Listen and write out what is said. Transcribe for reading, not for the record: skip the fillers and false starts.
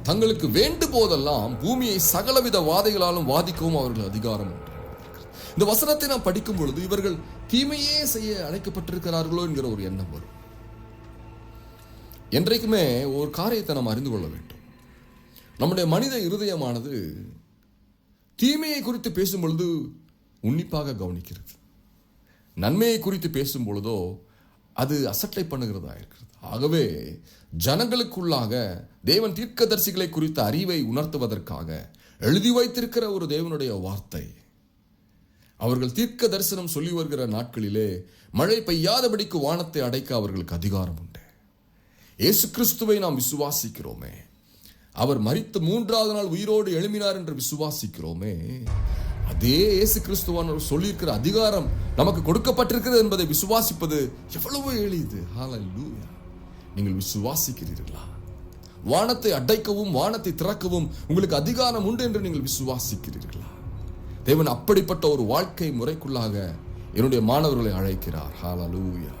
தங்களுக்கு வேண்டும் போதெல்லாம் பூமியை சகலவித வாதைகளாலும் வாதிக்கவும் அவர்கள் அதிகாரம் உண்டு. இந்த வசனத்தை நாம் படிக்கும் பொழுது இவர்கள் தீமையே செய்ய அழைக்கப்பட்டிருக்கிறார்களோ என்கிற ஒரு எண்ணம் வரும். என்றைக்குமே ஒரு காரியத்தை நாம் அறிந்து கொள்ள வேண்டும். நம்முடைய மனித இருதயமானது தீமையை குறித்து பேசும் பொழுது உன்னிப்பாக கவனிக்கிறது. நன்மையை குறித்து பேசும் பொழுதோ அது அசட்டை பண்ணுகிறதா இருக்கிறது. ஆகவே ஜனங்களுக்குள்ளாக தேவன் தீர்க்கதரிசிகளை குறித்த அறிவை உணர்த்துவதற்காக எழுதி வைத்திருக்கிற ஒரு தேவனுடைய வார்த்தை. அவர்கள் தீர்க்க தரிசனம் சொல்லி வருகிற நாட்களிலே மழை பெய்யாதபடிக்கு வானத்தை அடைக்க அவர்களுக்கு அதிகாரம் உண்டு. இயேசு கிறிஸ்துவை நாம் விசுவாசிக்கிறோமே, அவர் மரித்து 3வது நாள் உயிரோடு எழும்பினார் என்று விசுவாசிக்கிறோமே, அதே இயேசு கிறிஸ்துவானவர் சொல்லியிருக்கிற அதிகாரம் நமக்கு கொடுக்கப்பட்டிருக்கிறது என்பதை விசுவாசிப்பது எவ்வளவு எளிது. ஹல்லேலூயா! நீங்கள் விசுவாசிக்கிறீர்களா? வானத்தை அடைக்கவும் வானத்தை திறக்கவும் உங்களுக்கு அதிகாரம் உண்டு என்று நீங்கள் விசுவாசிக்கிறீர்களா? தேவன் அப்படிப்பட்ட ஒரு வாழ்க்கை முறைக்குள்ளாக என்னுடைய மாணவர்களை அழைக்கிறார். ஹல்லேலூயா!